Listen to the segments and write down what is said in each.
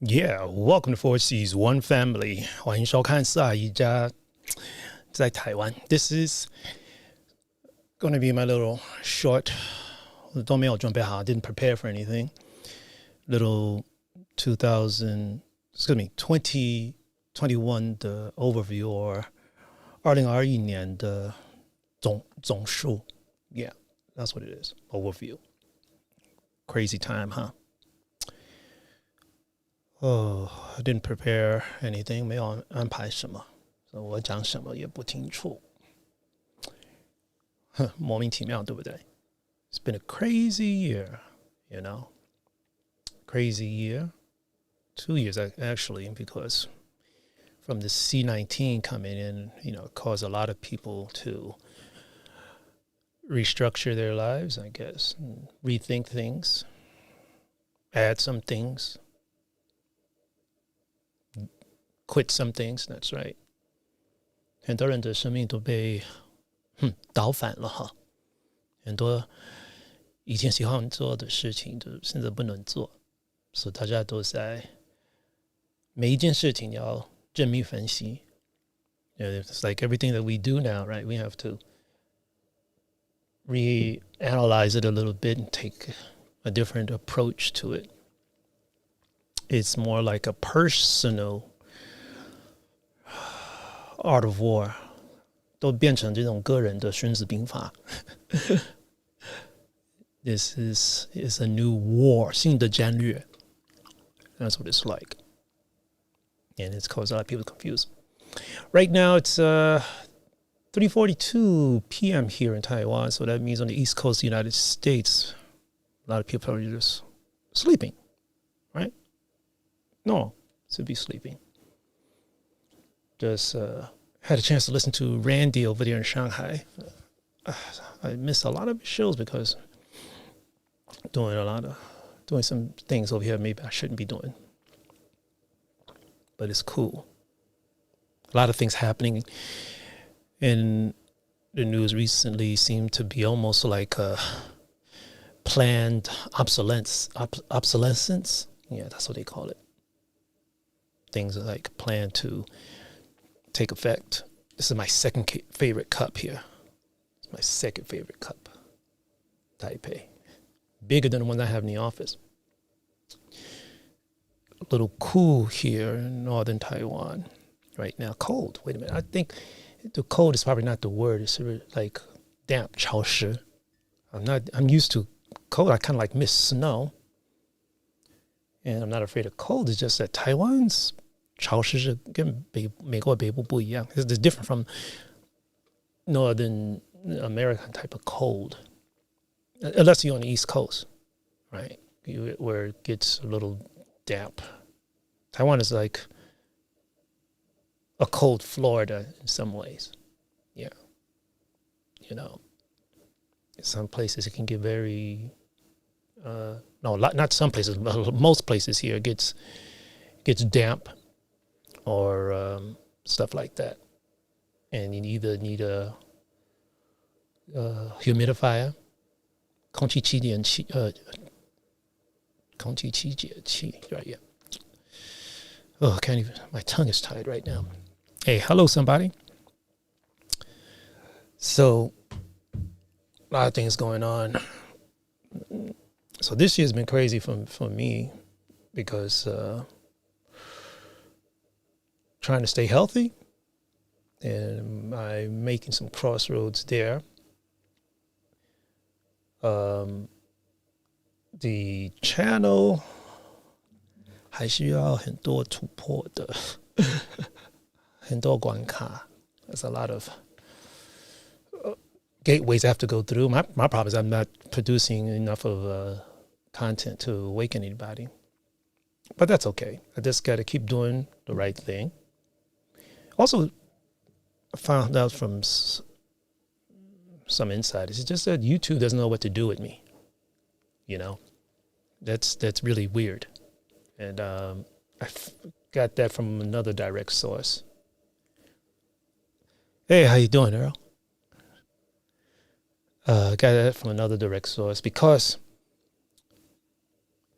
Yeah, welcome to Four Seas One Family. 欢迎收看四阿姨家在台湾. This is going to be my little short. 都没有准备好 didn't prepare for anything. Little 2021的 overview or 2021年的总数. Yeah, that's what it is. Overview. Crazy time, huh? Oh, I didn't prepare anything. 没有安排什么，所以我讲什么也不清楚。莫名其妙，对不对？ It's been a crazy year, you know. Crazy year. 2 years actually, because from the C-19 coming in, caused a lot of people to restructure their lives, I guess, and rethink things, add some things, quit some things. That's right. 很多人的生命都被倒反了哈，很多以前喜欢做的事情都现在不能做，所以大家都在每一件事情要缜密分析。It's like everything that we do now, right? We have to reanalyze it a little bit and take a different approach to it. It's more like a personal art of war. 都变成这种个人的孙子兵法。This is a new war, 新的战略。That's what it's like. And it's caused a lot of people confused. Right now it's 3:42 p.m. here in Taiwan, so that means on the East Coast of the United States, a lot of people are just sleeping, right? No, to be sleeping. Just had a chance to listen to Randy over there in Shanghai. I missed a lot of shows because doing some things over here maybe I shouldn't be doing. But it's cool. A lot of things happening in the news recently seem to be almost like a planned obsolescence. Yeah, that's what they call it. Things are like planned to take effect. This is my second favorite cup here. It's my second favorite cup. Taipei. Bigger than the one I have in the office. A little cool here in northern Taiwan right now. Cold. Wait a minute. I think the cold is probably not the word. It's like damp, 潮湿. I'm used to cold. I kind of like miss snow. And I'm not afraid of cold. It's just that Taiwan's 潮湿是跟美国北部不一样. It's different from northern American type of cold. Unless you're on the East Coast, right? Where it gets a little damp. Taiwan is like a cold Florida in some ways. Yeah. In some places it can get very, not some places, but most places here gets damp or stuff like that. And you either need a humidifier, 空气清洁器, right? Yeah. Oh, I can't even. My tongue is tied right now. Hey, hello, somebody. So, a lot of things going on. So this year's been crazy for me because trying to stay healthy, and I'm making some crossroads there. The channel 还需要很多突破的，很多关卡. There's a lot of gateways I have to go through. My problem is I'm not producing enough of content to awaken anybody. But that's okay. I just got to keep doing the right thing. Also, I found out from some insiders, it's just that YouTube doesn't know what to do with me. That's really weird. And I got that from another direct source. Hey, how you doing, Earl? Got that from another direct source because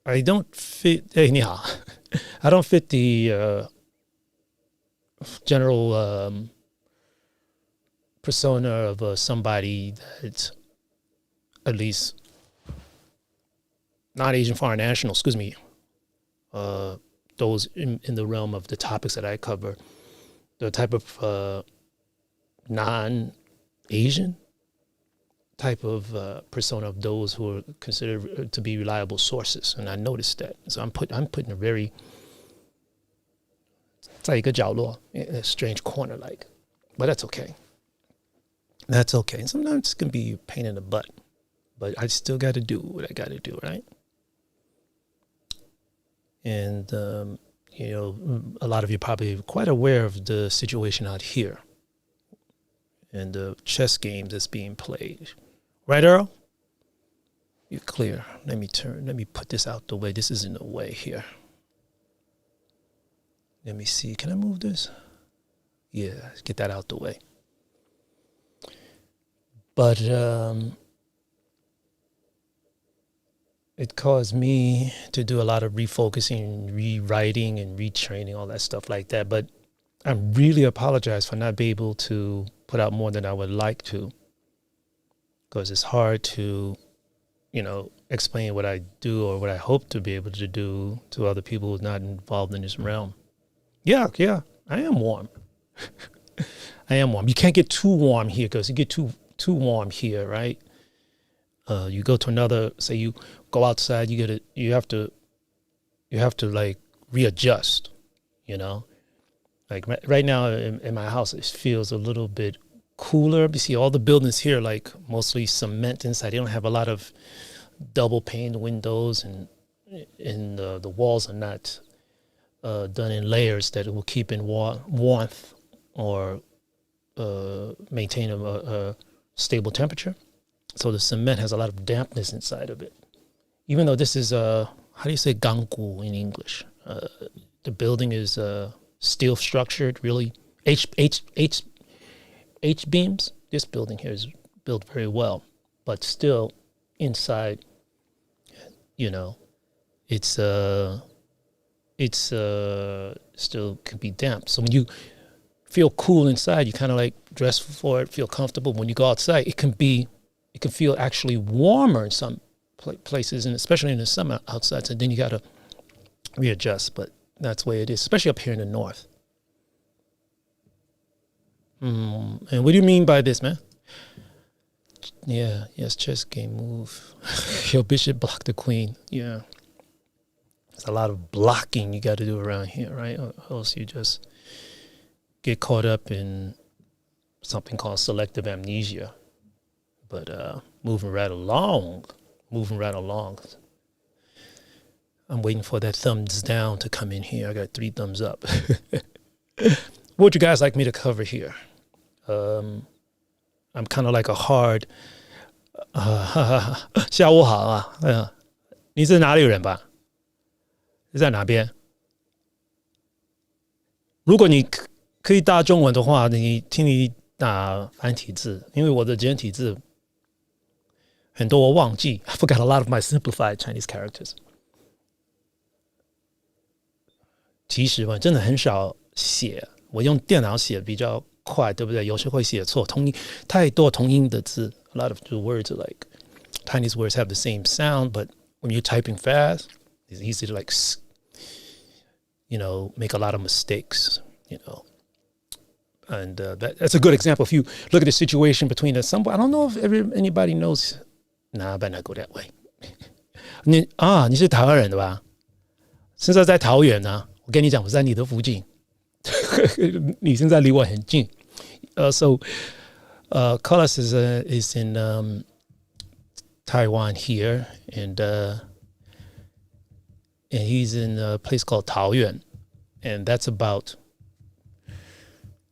I don't fit. Hey, 你好. I don't fit the general persona of somebody that's at least not Asian foreign national, those in the realm of the topics that I cover, the type of non-Asian type of persona of those who are considered to be reliable sources. And I noticed that. So I'm put in a very, 在一个角落, in a strange corner like. But that's okay. That's okay. And sometimes it's going to be a pain in the butt. But I still got to do what I got to do, right? And, you know, a lot of you are probably quite aware of the situation out here and the chess games that's being played. Right, Earl? You're clear. Let me put this out the way. This is in the way here. Let me see. Can I move this? Yeah, get that out the way. But it caused me to do a lot of refocusing, rewriting, and retraining, all that stuff like that. But I really apologize for not being able to put out more than I would like to, because it's hard to, you know, explain what I do or what I hope to be able to do to other people who's not involved in this realm. Yeah, I am warm. I am warm. You can't get too warm here, because you get too warm here, right? You go to another, say you go outside, you have to like readjust, you know? Like right now in my house, it feels a little bit cooler. You see all the buildings here, like mostly cement inside. They don't have a lot of double pane windows, and the walls are not done in layers that will keep in warmth or maintain a stable temperature. So the cement has a lot of dampness inside of it. Even though this is how do you say ganggu in English? The building is steel structured, really H beams. This building here is built very well, but still inside, you know, it's still can be damp. So when you feel cool inside, you kind of like dress for it, feel comfortable. When you go outside, it can feel actually warmer in some places, and especially in the summer outside. So then you got to readjust, but that's the way it is, especially up here in the north. And what do you mean by this, man? Yeah, yes, chess game move. Your bishop blocked the queen. Yeah. There's a lot of blocking you got to do around here, right? Or else you just get caught up in something called selective amnesia. But moving right along. I'm waiting for that thumbs down to come in here. I got 3 thumbs up. What would you guys like me to cover here? I'm kind of like a hard 下午好啊，你是哪里人吧？是在哪边？如果你可以打中文的话，你打繁体字，因为我的简体字很多我忘记 I forgot a lot of my simplified Chinese characters. 其实我真的很少写，我用电脑写比较快，对不对？有时会写错，太多同音的字。A lot of the words are like Chinese words have the same sound, but when you're typing fast, it's easy to like, you know, make a lot of mistakes, you know. And that's a good example. If you look at the situation between us, I don't know if anybody knows. Nah, I better not go that way. 你是台湾人的吧？现在在桃园呢。我跟你讲，我在你的附近。你现在离我很近。So Carlos is in Taiwan here, and he's in a place called Taoyuan, and that's about.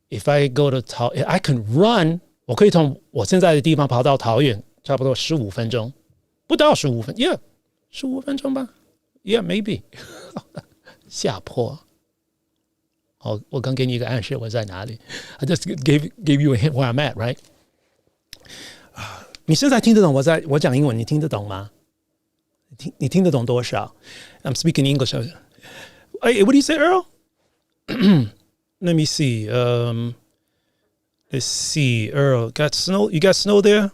If I go to I can run. 我可以从我现在的地方跑到桃园，差不多15分钟，不到15分 ，Yeah， 15分钟吧 ，Yeah maybe 下坡。好，我刚给你一个暗示，我在哪里 ？I just gave you a hint where I'm at, right？ 你现在听得懂我讲英文，你听得懂吗？你听得懂多少 ？I'm speaking English. Hey, what do you say, Earl? Let me see. Let's see, Earl. Got snow? You got snow there?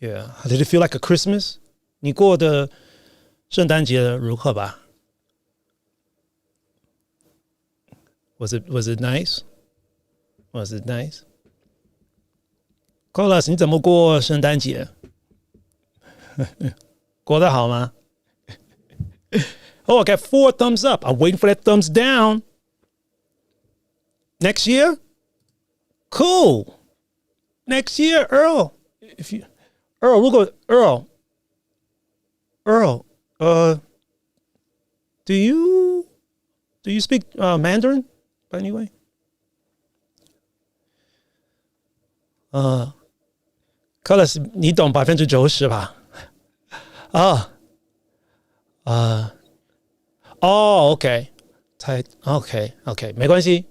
Yeah. Did it feel like a Christmas? 你过的圣诞节如何吧？ Was it nice? Was it nice? Carlos, 你怎么过圣诞节？过得好吗？ Oh, I got 4 thumbs up. I'm waiting for that thumbs down. Next year? Cool. Next year, Earl. Earl, 如果 Earl, do you speak Mandarin by any way? Carlos, 你懂90%吧？OK， OK， 没关系。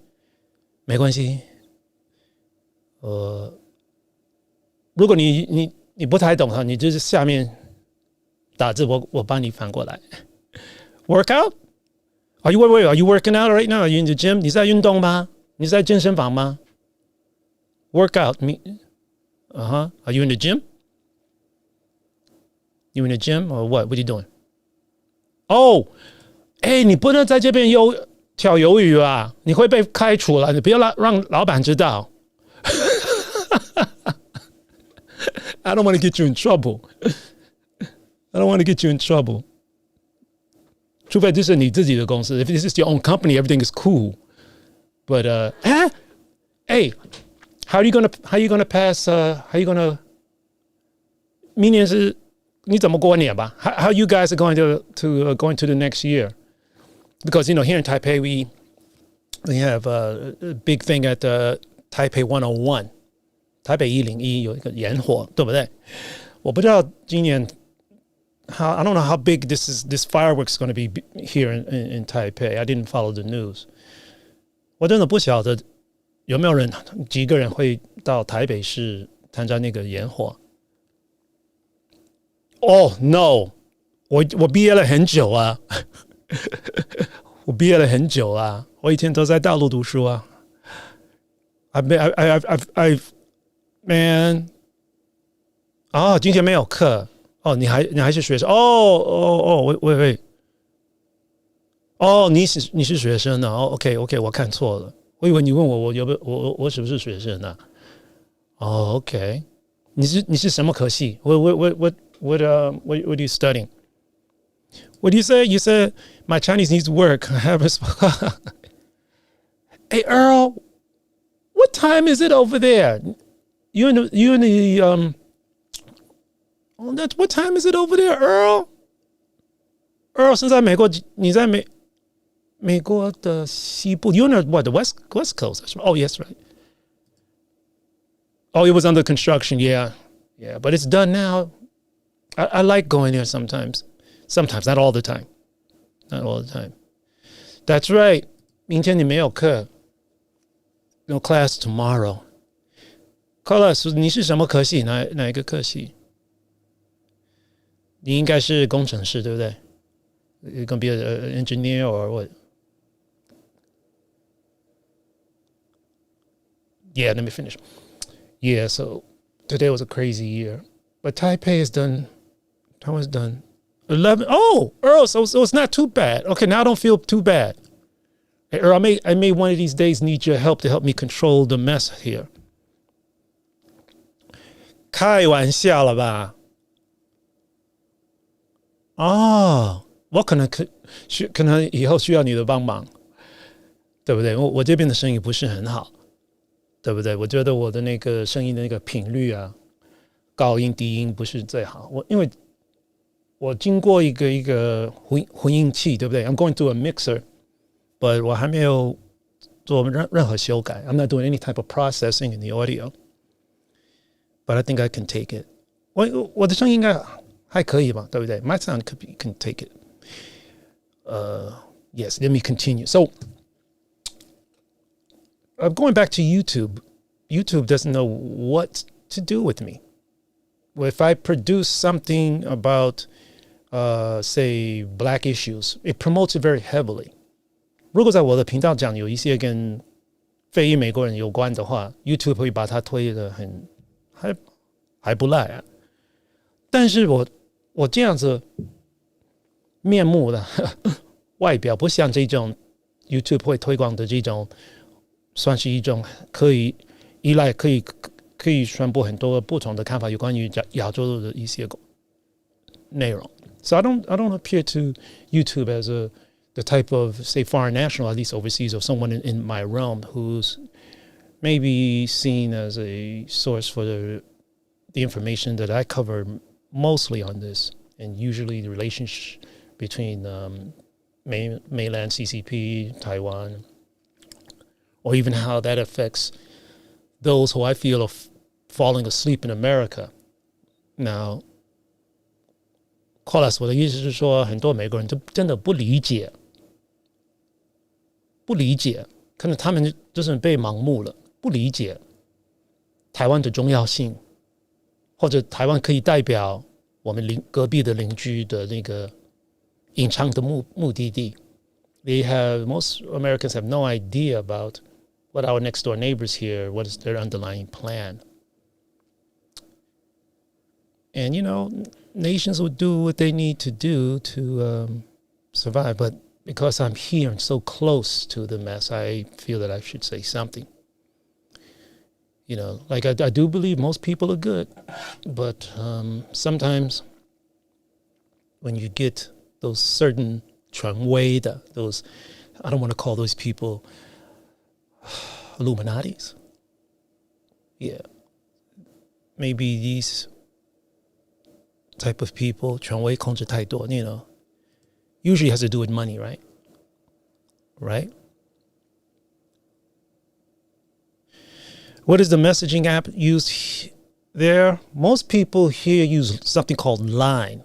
如果你不太懂哈，你就是下面打字，我帮你翻过来。Workout? Are you working out right now? Are you in the gym? 你在运动吗？你在健身房吗 ？Workout me? Are you in the gym? You in the gym or what? What are you doing? Oh, 你不能在这边跳鱿鱼啊！你会被开除了，你不要让老板知道。I don't want to get you in trouble. 除非这是你自己的公司。If this is your own company, everything is cool. But hey, how are you gonna pass? How you gonna? 明年是你怎么过年吧 how you guys are going going to the next year? Because here in Taipei we have a big thing at Taipei 101. 台北101有一个烟火，对不对？我不知道今年 I don't know how big this fireworks is going to be here in Taipei. I didn't follow the news. 我真的不晓得有没有几个人会到台北市参加那个烟火。Oh no！ 我毕业了很久啊，我毕业了很久啊，我以前都在大陆读书啊。I've man， 今天没有课。你还是学生？喂，你是学生呢？OK， 我看错了，我以为你问我是不是学生呢？OK， 你是什么科系？What are you studying? What do you say? You said my Chinese needs work. I haven't. Hey Earl, what time is it over there? You in the what time is it over there, Earl? Earl, 是在美国，你在美国的西部。You're in the West Coast? Oh, yes, right. Oh, it was under construction. Yeah, but it's done now. I like going there sometimes. Sometimes, not all the time. That's right. 明天你没有课。No class tomorrow. Carlos, 你是什么科系？哪一个科系？你应该是工程师，对不对？ You're going to be an engineer or what? Yeah, let me finish. Yeah, so today was a crazy year. But Taipei is done. How was done? 11. Oh, Earl, so it's not too bad. Okay, now I don't feel too bad. Hey, Earl, I may one of these days need your help to help me control the mess here. 开玩笑了吧？我可能以后需要你的帮忙，对不对？我这边的声音不是很好，对不对？我觉得我的那个声音的那个频率啊，高音低音不是最好。因为我经过一个混音器，对不对？ I'm going through a mixer, but 我还没有做任何修改。I'm not doing any type of processing in the audio, but I think I can take it. 我的声音应该还可以吧，对不对？ My sound can take it. Yes, let me continue. So, going back to YouTube. YouTube doesn't know what to do with me. If I produce something about say black issues, it promotes it very heavily. 如果在我的频道讲有一些跟非裔美国人有关的话 ，YouTube 会把它推得还不赖啊。但是我这样子面目的外表不像这种 YouTube 会推广的这种，算是一种可以依赖可以传播很多不同的看法，有关于亚洲的一些内容。So I don't appear to YouTube as the type of, say, foreign national, at least overseas, or someone in my realm who's maybe seen as a source for the information that I cover mostly on this, and usually the relationship between mainland CCP, Taiwan, or even how that affects those who I feel are falling asleep in America. Now, Colas 我的意思是说，很多美国人就真的不理解，可能他们就是被盲目了，不理解台湾的重要性，或者台湾可以代表我们隔壁的邻居的那个隐藏的目的地。Most Americans have no idea about what our next door neighbors here, what is their underlying plan. And, nations would do what they need to do to survive. But because I'm here and so close to the mess, I feel that I should say something. Like I do believe most people are good. But sometimes when you get those certain 权威的 those, I don't want to call those people Illuminatis. Yeah. Maybe these type of people 权威控制太多 usually has to do with money, right? What is the messaging app used there? Most people here use something called Line.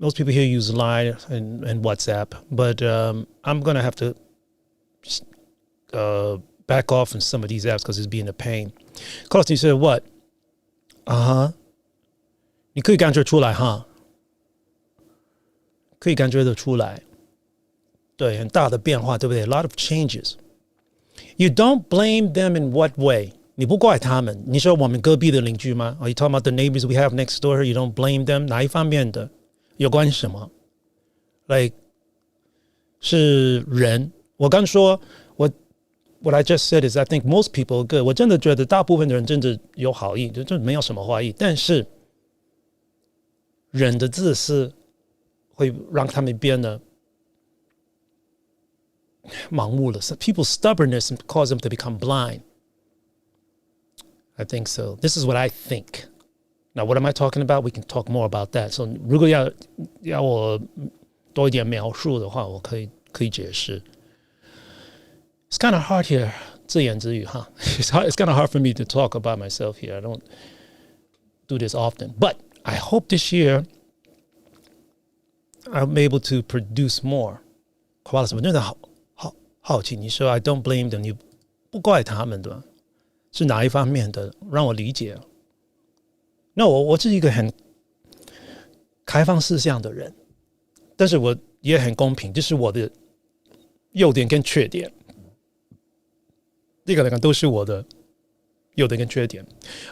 Most people here use Line and WhatsApp, but I'm going to have to back off from some of these apps because it's being a pain. Carlos, you said what? 你可以感觉出来哈，可以感觉得出来，对，很大的变化，对不对？ A lot of changes. You don't blame them in what way? 你不怪他们。你说我们隔壁的邻居吗？ Are you talking about the neighbors we have next door? You don't blame them? 哪一方面的？有关什么？ Like 是人。我刚说What I just said is I think most people are good. 我真的觉得大部分的人真的有好意，就没有什么坏意。但是人的自私会让他们变得盲目了。People's stubbornness cause them to become blind. I think so. This is what I think. Now, what am I talking about? We can talk more about that. So, 如果要我多一点描述的话，我可以解释。It's kind of hard here, 自言自语, huh? It's kind of hard for me to talk about myself here. I don't do this often. But I hope this year I'm able to produce more. 我真的好奇，你说 I don't blame them, 你不怪他们的，是哪一方面的？让我理解。那我是一个很开放思想的人，但是我也很公平，这是我的优点跟缺点。这个两个都是我的优点跟缺点。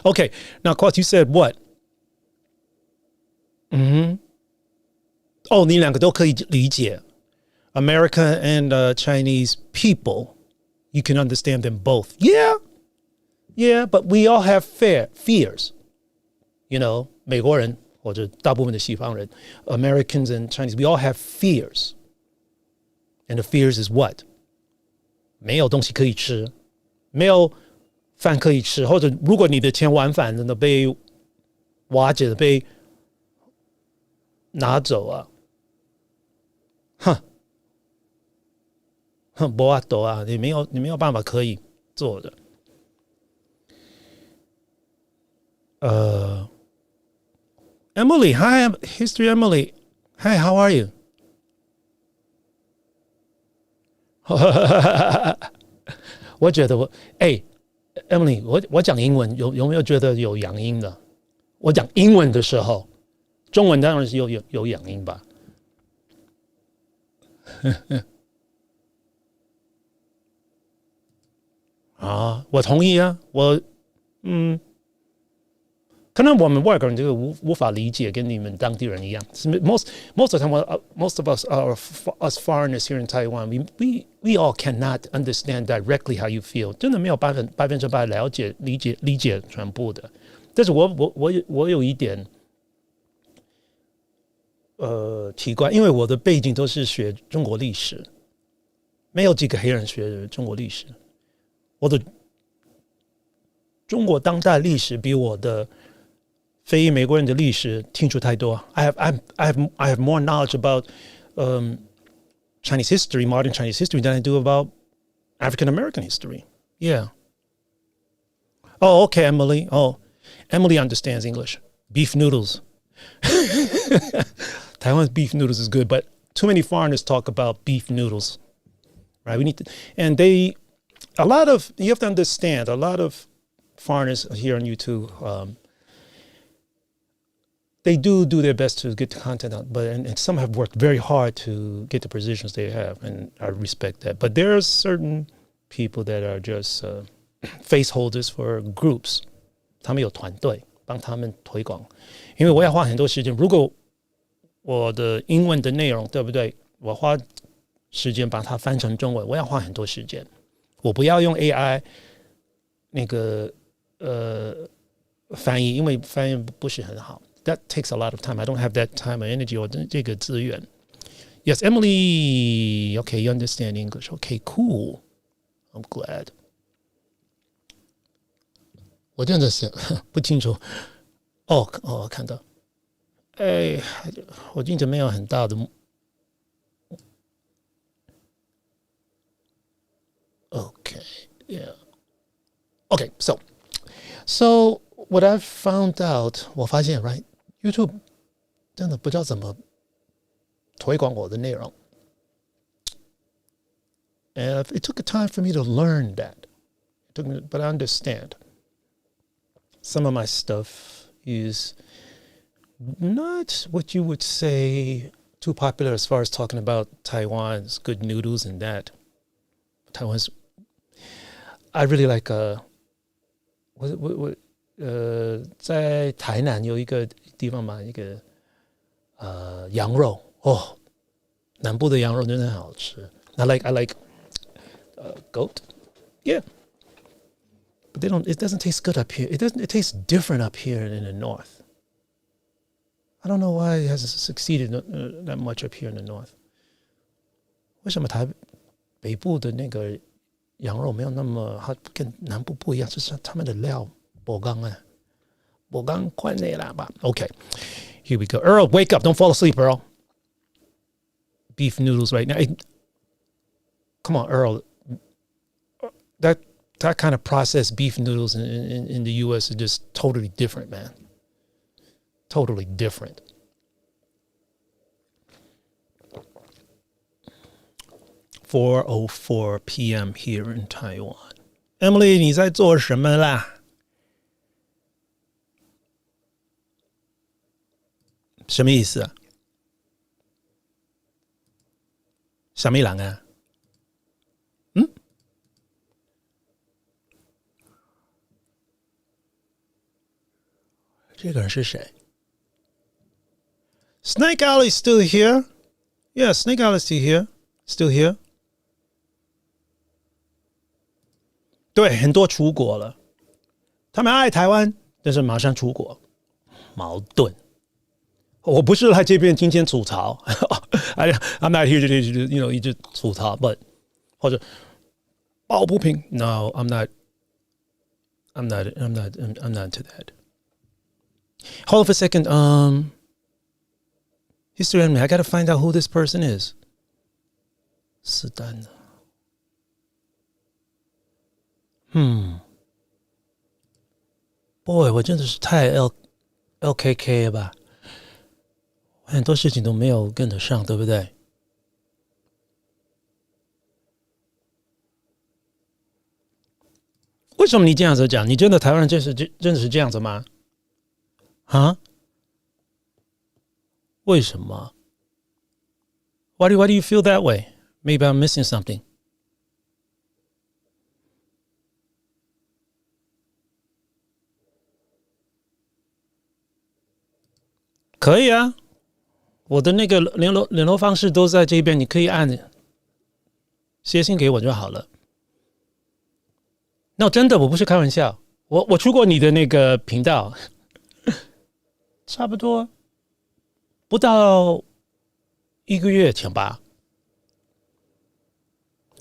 Okay, now Claude, you said what? 你两个都可以理解。American and Chinese people, you can understand them both. Yeah, but we all have fears. 美国人或者大部分的西方人 Americans and Chinese, we all have fears. And the fears is what? 没有东西可以吃，没有饭可以吃，或者如果你的钱往返真的被瓦解、被拿走啊，没法度啊，你没有办法可以做的。Emily, hi, History Emily. Hi, how are you? 我觉得Emily, 我讲英文有没有觉得有洋音的？我讲英文的时候，中文当然是有养音吧。啊，我同意啊，可能我们外国人这个无法理解，跟你们当地人一样。Most of the time, most of us are us foreigners here in Taiwan. We all cannot understand directly how you feel. 真的没有100%理解全部的。但是我有一点奇怪，因为我的背景都是学中国历史，没有几个黑人学中国历史。我的中国当代历史比我的非美国人的历史清楚太多。I have more knowledge about Chinese history, modern Chinese history, than I do about African American history. Yeah. Oh, okay, Emily. Oh, Emily understands English. Beef noodles. Taiwan's beef noodles is good, but too many foreigners talk about beef noodles, right? We need to, and you have to understand, a lot of foreigners here on YouTube, they do their best to get the content out, and some have worked very hard to get the positions they have, and I respect that. But there are certain people that are just face holders for groups. 他们有团队帮他们推广，因为我要花很多时间。如果我的英文的内容对不对，我花时间把它翻成中文，我要花很多时间。我不要用 AI 那个翻译，因为翻译不是很好。That takes a lot of time. I don't have that time or energy or 这个资源。Yes, Emily. Okay, you understand English. Okay, cool. I'm glad. 我真的是不清楚。哦，看到。我镜头没有很大的。Okay, yeah. Okay, so what I've found out, 我发现 right, YouTube 真的不知道怎么推广我的内容。And it took a time for me to learn that. But I understand. Some of my stuff is not what you would say too popular as far as talking about Taiwan's good noodles and that. Taiwan's, I really like在台南有一个地方嘛，一个羊肉哦，南部的羊肉真的很好吃。I like goat, yeah. But it doesn't taste good up here. It tastes different up here in the north. I don't know why it hasn't succeeded that much up here in the north. 为什么北部的那个羊肉没有那么，它跟南部不一样，就是他们的料不刚快内啦吧。Okay, here we go. Earl, wake up! Don't fall asleep, Earl. Beef noodles right now. Hey, come on, Earl. That kind of processed beef noodles in the U.S. is just totally different, man. Totally different. 4:04 p.m. here in Taiwan. Emily, 你在做什么啦？什么意思啊？什么人啊？这个人是谁？ Snake Alley's still here. Yeah, Snake Alley's still here. Still here. 对，很多出国了。他们爱台湾，但是马上出国，矛盾。我不是来这边今天吐槽，I'm not here to 一直吐槽 ，but 或者抱不平。No, I'm not into that. Hold on for a second. History enemy. I gotta find out who this person is. 是的。Boy, 我真的是太 LKK 了吧？很多事情都没有跟得上，对不对？为什么你这样子讲？你真的台湾人真的是这样子吗？啊？为什么 why do you feel that way? Maybe I'm missing something. 可以啊，我的那个联络方式都在这边，你可以按写信给我就好了。那、真的，我不是开玩笑，我去过你的那个频道，差不多不到1个月前吧。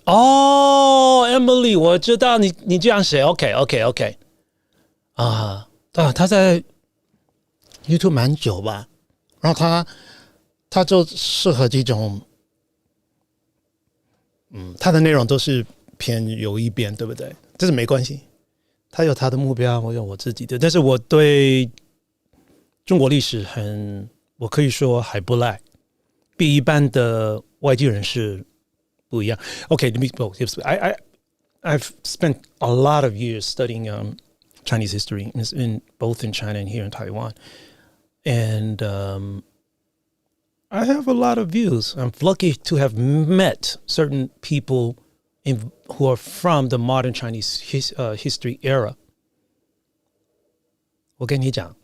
哦，Emily，我知道你这样写 ，OK， 啊，他在 YouTube 蛮久吧，然后他就适合这种，他的内容都是偏有一边，对不对？这是没关系，他有他的目标，我有我自己的，但是我对中国历史我可以说还不赖，比一般的外籍人士不一样。Okay, I've spent a lot of years studying Chinese history both in China and here in Taiwan, and I have a lot of views. I'm lucky to have met certain people who are from the modern Chinese history era. 我跟你讲，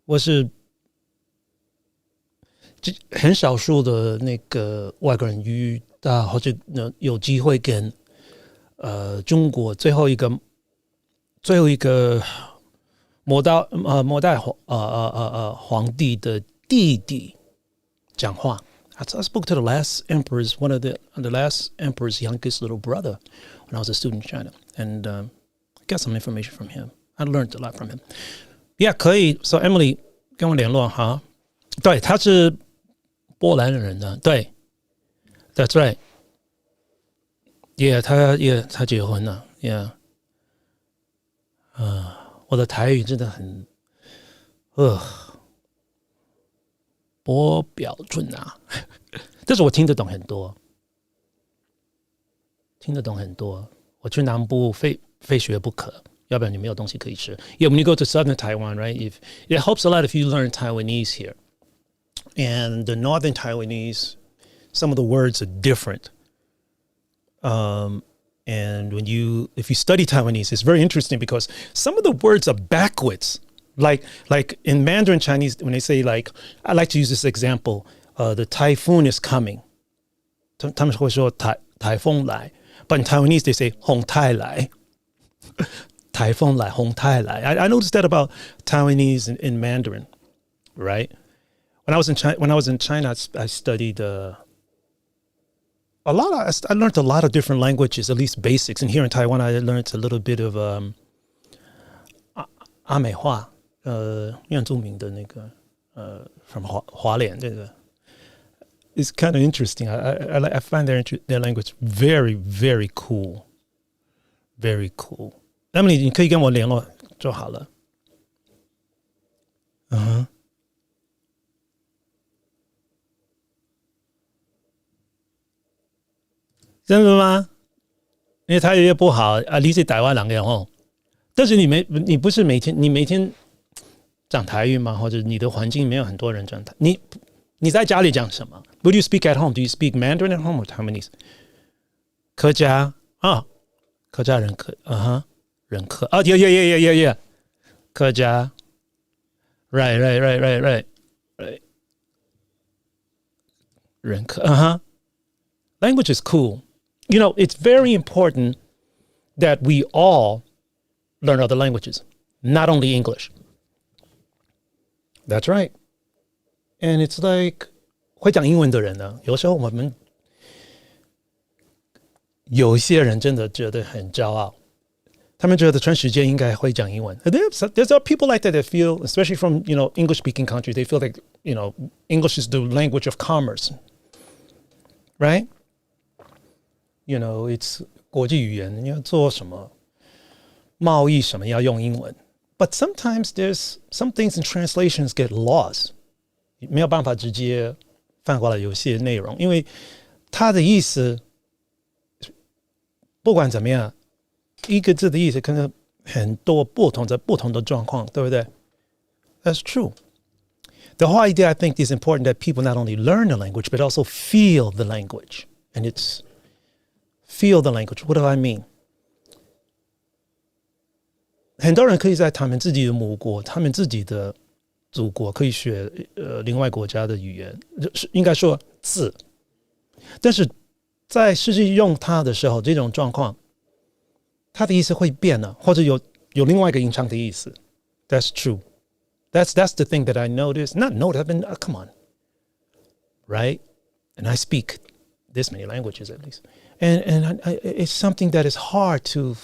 我是很少数的那个外国人遇到或者有机会跟中国最后一个末代皇帝的弟弟讲话。I spoke to the last emperor's one of the last emperor's youngest little brother when I was a student in China, and got some information from him. I learned a lot from him. Yeah, 可以。So Emily 跟我联络哈。对，他是波兰人呢。对 ，That's right. Yeah, 他结婚了。Yeah. 我的台语真的很不标准啊，但是我听得懂很多，我去南部非学不可，要不然你没有东西可以吃。Yeah, when you go to southern Taiwan, right? It helps a lot if you learn Taiwanese here. And the northern Taiwanese, some of the words are different. And if you study Taiwanese, it's very interesting because some of the words are backwards. Like in Mandarin Chinese, when they say I like to use this example, the typhoon is coming. 他们会说台风来 but in Taiwanese they say 洪泰来台风来洪泰来 I noticed that about Taiwanese in Mandarin, right? When I was in China, I studied I learned a lot of different languages, at least basics. And here in Taiwan, I learned a little bit of 阿美话，原住民的那个from 花莲这个。It's kind of interesting. I find their language very, very cool. Very cool. 那么你可以跟我联络就好了。真的吗？因为台语也不好啊，你是台湾人的吼。但是你不是每天讲台语吗？或者你的环境没有很多人讲台语？你在家里讲什么 ？What do you speak at home? Do you speak Mandarin at home or Taiwanese? 客家啊，客家人人客啊，yeah，客家 ，right，人客，language is cool. You know, it's very important that we all learn other languages, not only English. That's right. And it's like 会讲英文的人呢，有时候我们有一些人真的觉得很骄傲，他们觉得全世界应该会讲英文。There's people like that feel, especially from English-speaking countries, they feel like English is the language of commerce, right? It's 国际语言，你要做什么贸易什么要用英文。But sometimes there's some things in translations get lost. 没有办法直接翻过来有些内容，因为它的意思不管怎么样，一个字的意思可能很多不同的状况，对不对？ That's true. the whole idea, I think, is important that people not only learn the language, but also feel the language. And it's feel the language. What do I mean? 很多人可以在他们自己的母国、他们自己的祖国可以学另外国家的语言，应该说字。但是在实际用它的时候，这种状况，它的意思会变了，或者有另外一个隐藏的意思。That's true. That's the thing that I noticed. Not noticed. I've been come on, right? And I speak this many languages at least, and it's something that is hard to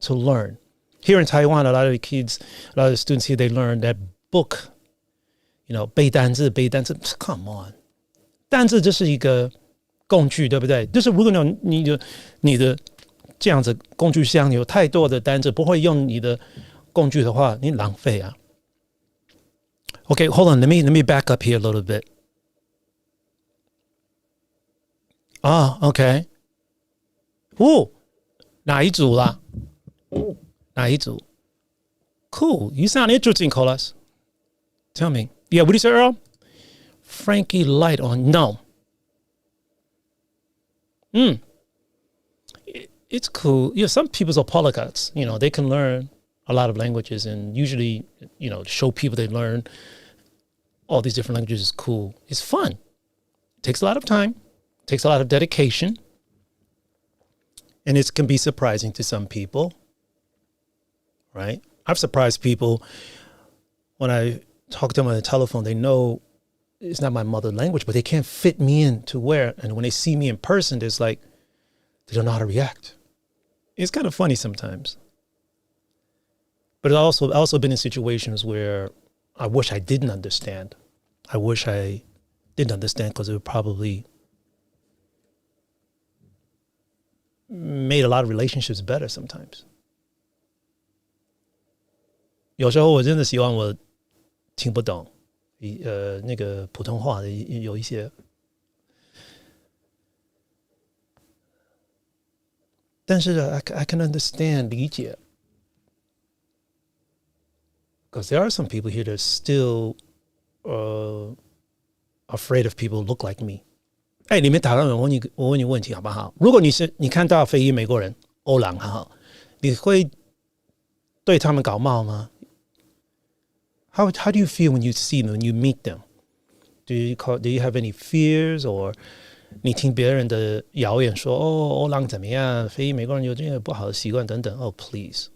learn. Here in Taiwan, a lot of the kids, a lot of the students here, they learn that book. You know, 背单字 Come on. 单字这是一个工具，对不对？就是如果你的这样子工具箱有太多的单字，不会用你的工具的话，你浪费啊。Okay, hold on. Let me back up here a little bit. Okay. 哪一组啦？哪一组？ Cool. You sound interesting, Colas. Tell me. Yeah, what do you say, Earl? Frankie Light on. No. It's cool. You know, some people are polyglots. You know, they can learn a lot of languages, and usually, you know, show people they learn all these different languages is cool. It's fun. It takes a lot of time. It takes a lot of dedication. And it can be surprising to some people. Right? I've surprised people when I talk to them on the telephone. They know it's not my mother language, but they can't fit me into where. And when they see me in person, it's like they don't know how to react. It's kind of funny sometimes. But I've also been in situations where I wish I didn't understand. I wish I didn't understand because it would probably made a lot of relationships better sometimes. 有时候我真的希望我听不懂，那个普通话的有一些，但是 I can understand 理解。Because there are some people here that are still afraid of people who look like me. 你们台湾人，我问你问题好不好？如果你看到非裔美国人欧郎，好，你会对他们搞冒吗？ How do you feel when you see them, when you meet them? Do you have any fears, or 你听别人的谣言说欧郎怎么样，非裔美国人有这个不好的习惯等等。Oh, please.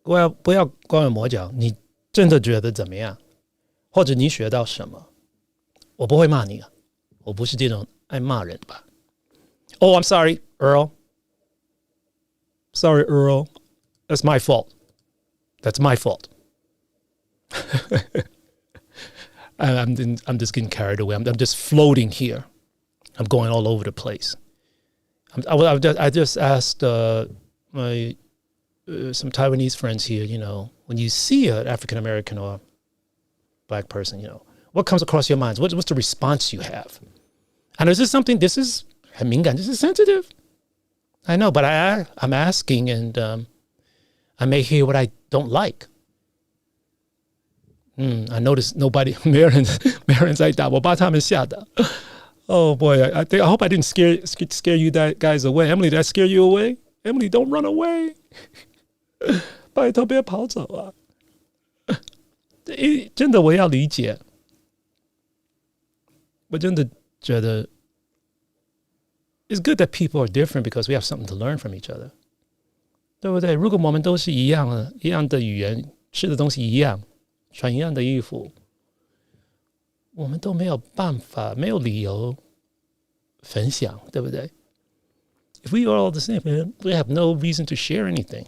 不要光有磨脚，你真的觉得怎么样？或者你学到什么？我不会骂你啊，我不是这种爱骂人的吧。Oh, I'm sorry, Earl. Sorry, Earl. That's my fault. That's my fault. I'm just getting carried away. I'm just floating here. I'm going all over the place. I just asked my some Taiwanese friends here, you know, when you see an African American or black person, you know, what comes across your minds? What's the response you have? And is this something? This is 很敏感. This is sensitive. I know, but I'm asking, and I may hear what I don't like. I noticed nobody, 没人在打，我把他们吓到。Oh boy, I hope I didn't scare you guys away. Emily, did I scare you away? Emily, don't run away. 拜托别跑走啊！真的我要理解，我真的觉得 it's good that people are different because we have something to learn from each other. 对不对？如果我们都是一样的语言，吃的东西一样，穿一样的衣服，我们都没有办法，没有理由分享，对不对？ If we are all the same, we have no reason to share anything.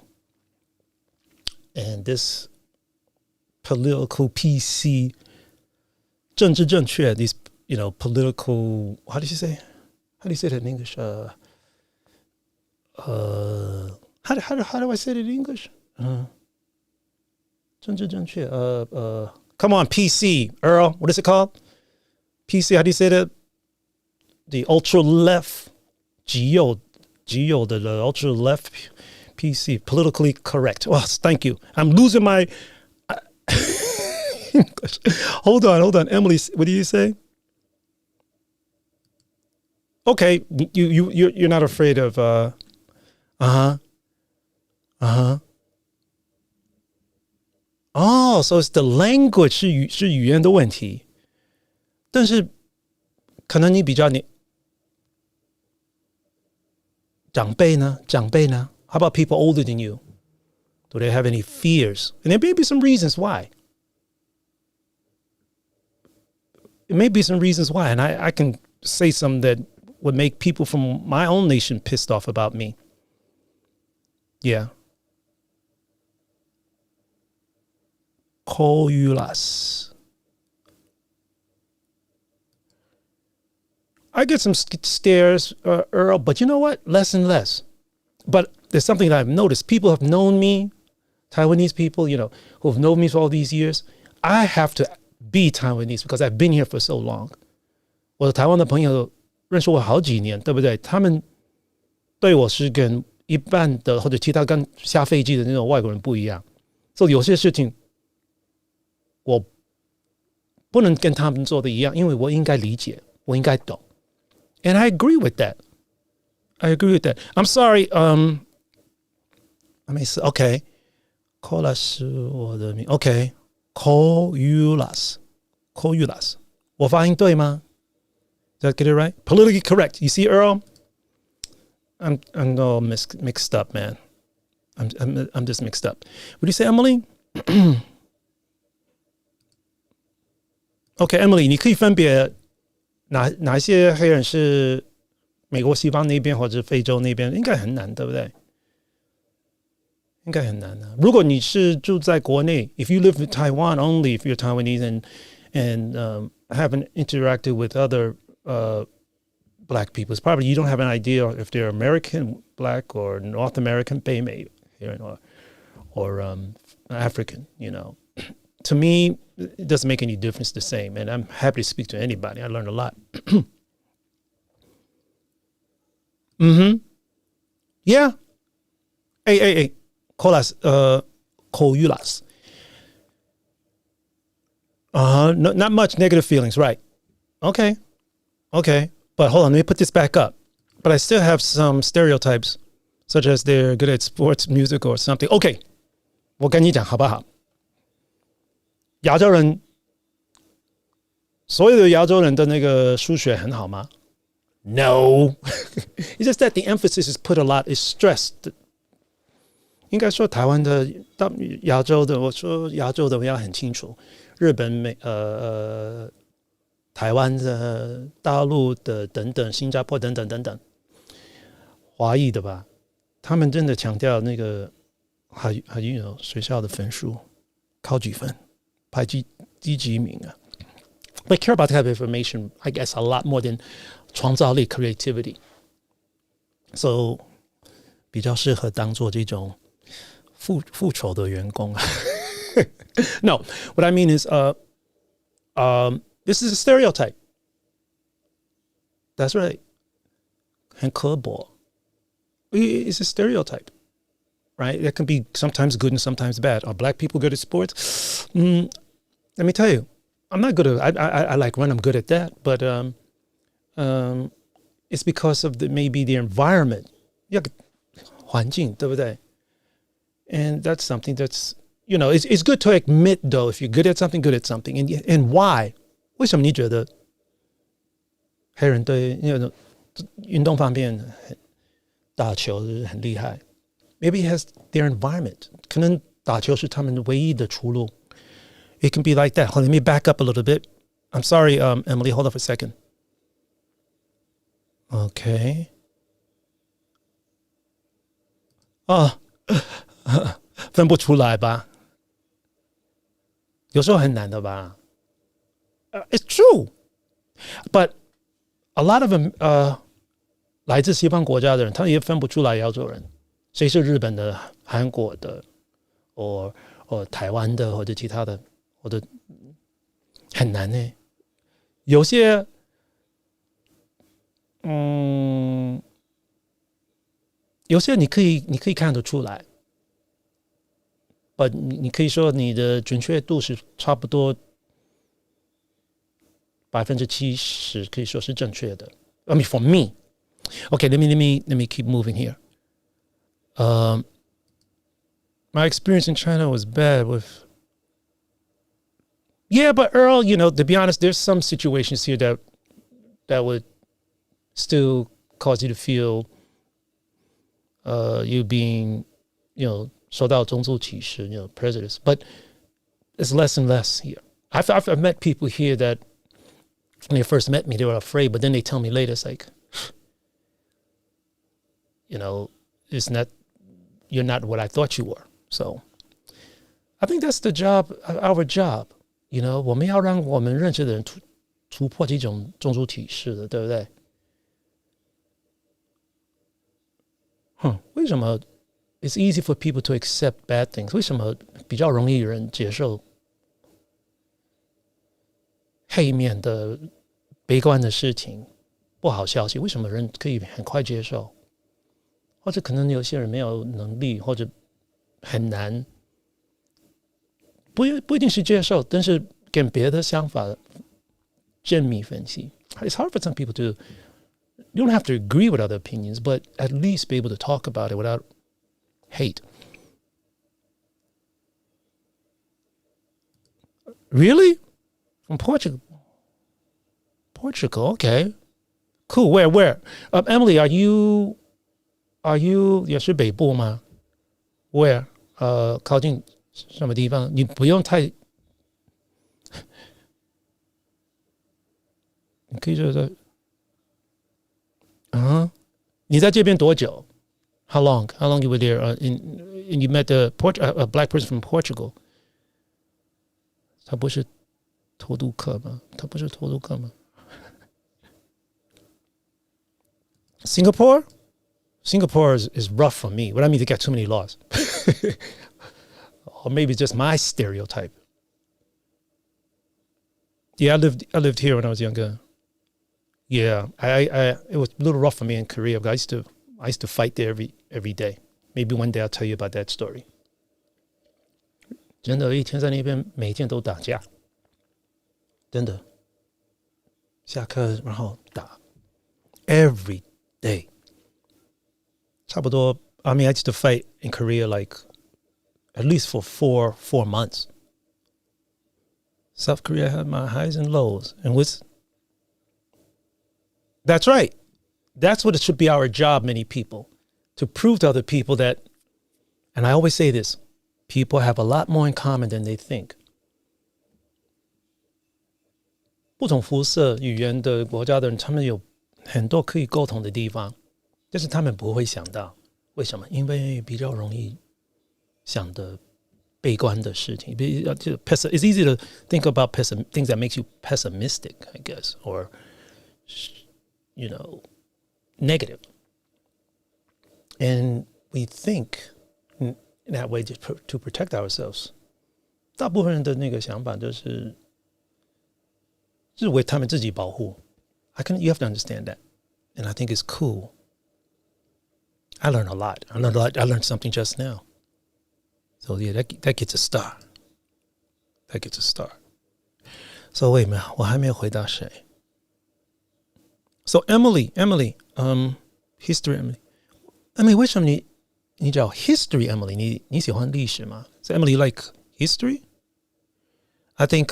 And this political PC, 政治正确, these, you know, political, how do you say that in English? How do I say it in English? 政治正确, come on, PC, Earl, what is it called? PC, how do you say that? The ultra left, 极右的 ultra left PC, politically correct. Oh, thank you. I'm losing my Hold on. Emily, what do you say? Okay, you're not afraid of uh-huh. Uh-huh. Oh, so it's the language 是语言的问题，但是可能你比较长辈呢？How about people older than you? Do they have any fears? And there may be some reasons why. It may be some reasons why, and I can say some that would make people from my own nation pissed off about me. Yeah. Koyulas. I get some stares, Earl, but you know what? Less and less. But there's something that I've noticed. People have known me, Taiwanese people, who have known me for all these years. I have to be Taiwanese because I've been here for so long. 我的台湾的朋友认识我好几年，对不对？他们对我是跟一般的或者其他刚下飞机的那种外国人不一样。所以有些事情我不能跟他们做的一样，因为我应该理解，我应该懂。And I agree with that. I'm sorry. Let me see. Okay. Kola 是我的名。Okay. Koyulas. 我发音对吗？ Did I get it right? Politically correct. You see, Earl? I'm all mixed up, man. I'm just mixed up. What do you say, Emily? Okay, Emily, 你可以分别哪一些黑人是美国西方那边或者非洲那边，应该很难，对不对？应该很难的。如果你是住在国内 if you live in Taiwan only, if you're Taiwanese and haven't interacted with other black people, it's probably you don't have an idea if they're American black or North American 北美 or African, To me, it doesn't make any difference the same. And I'm happy to speak to anybody. I learned a lot. Yeah. Hey. Koyulas. Not much negative feelings, right? Okay. But hold on, let me put this back up. But I still have some stereotypes, such as they're good at sports, music, or something. Okay. 我跟你讲好不好？亚洲人，所有的亚洲人的那个数学很好吗？ No. It's just that the emphasis is put a lot, is stressed. 应该说台湾的、亚洲的，我说亚洲的我要很清楚，日本、台湾的、大陆的等等，新加坡等等，华裔的吧，他们真的强调那个还有学校的分数，考几分，排第几名啊。They care about that type of information, I guess, a lot more than 创造力 creativity. So 比较适合当做这种复仇的员工。No, what I mean is, this is a stereotype. That's right. 很刻薄。It's a stereotype, right? That can be sometimes good and sometimes bad. Are black people good at sports? Let me tell you, I'm not good at. I like run. I'm good at that, but it's because of maybe the environment. 环境，对不对？ And that's something that's, it's good to admit, though, if you're good at something. And why? 为什么你觉得黑人对运动方面打球很厉害？ Maybe it has their environment. 可能打球是他们唯一的出路。 It can be like that. Let me back up a little bit. I'm sorry, Emily. Hold on for a second. Okay. 分不出来吧？有时候很难的吧？It's true, but a lot of them 来自西方国家的人，他也分不出来亚洲人，谁是日本的、韩国的，或台湾的，或者其他的，或者很难呢。有些有些你可以看得出来。But 你可以说你的准确度是差不多70%可以说是正确的。I mean, for me, okay, let me keep moving here. My experience in China was bad with. Yeah, but Earl, to be honest, there's some situations here that would still cause you to feel you being, 受到种族歧视, prejudice. But it's less and less here. I've met people here that when they first met me, they were afraid, but then they tell me later, it's like, it's not, you're not what I thought you were. So I think that's the job, our job. 我们要让我们认识的人突破这种种族歧视的，对不对？为什么 it's easy for people to accept bad things? 为什么比较容易人接受黑面的悲观的事情、不好消息？为什么人可以很快接受？或者可能有些人没有能力，或者很难，不一定是接受，但是跟别的想法精密分析。It's hard for some people to. You don't have to agree with other opinions, but at least be able to talk about it without hate. Really? From Portugal? Portugal, okay. Cool. Where? Emily, are you 也是北部吗？ Where? 靠近什么地方？你不用太，你可以说说。你在这边多久 How long? How long you were there? And you met a black person from Portugal. 他不是偷渡客吗？ Singapore? Singapore is rough for me. What I mean, they got too many laws. Or maybe just my stereotype. Yeah, I lived here when I was younger. Yeah, it was a little rough for me in Korea, but I used to fight there every day. Maybe one day I'll tell you about that story. 真的，一天在那边每天都打架，真的。下课然后打 every day. 差不多 I mean, I used to fight in Korea like at least for four months. South Korea had my highs and lows, and that's right. That's what it should be our job, many people, to prove to other people that, and I always say this, people have a lot more in common than they think. 不同肤色、语言的国家的人，他们有很多可以沟通的地方，但是他们不会想到，为什么？因为比较容易想的悲观的事情。It's easy to think about things that makes you pessimistic, I guess, or negative. And we think in that way to protect ourselves. 大部分人的那个想法就是为他们自己保护。You have to understand that. And I think it's cool. I learned a lot. I learned something just now. So yeah, that gets a star. That gets a star. So wait a minute, 我还没有回答谁。So Emily, history Emily, 为什么你叫 history Emily? 你喜欢历史吗？ So Emily like history? I think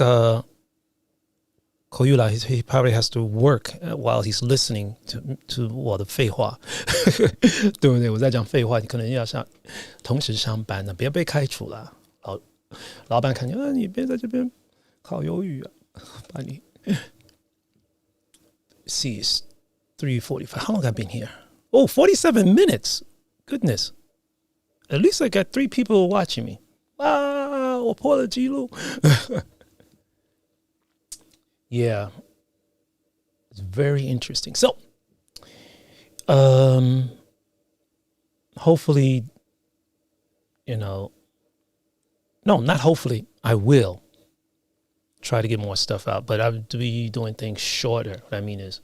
Koyula, he probably has to work while he's listening to 我的废话，对不对？我在讲废话，你可能要同时上班呢，别被开除了。老板看见你别在这边烤鱿鱼啊，把你。See, it's 3:45. How long have I been here? Oh, 47 minutes. Goodness. At least I got 3 people watching me. Wow, 我破了纪录。Yeah. It's very interesting. So, hopefully, no, not hopefully, I will try to get more stuff out, but I'll be doing things shorter. What I mean is,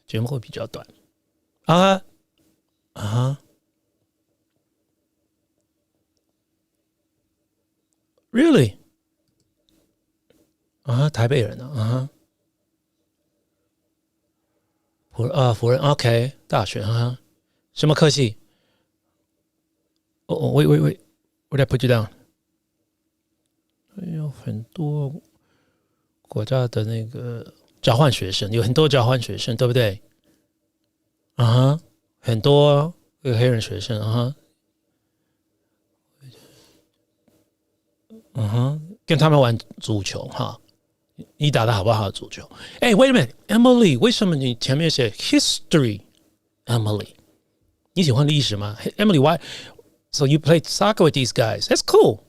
节目会比较短。Really? 台北人啊辅仁 OK 大学啊，什么科系？哦wait where did I put you down？有很多国家的那个交换学生，有很多交换学生，对不对？啊哈，很多黑人学生啊哈，嗯哼，跟他们玩足球哈。你打得好不好？足球？哎，wait a minute，Emily，为什么你前面写 history？Emily，你喜欢历史吗？Emily，why？ So you played soccer with these guys? That's cool,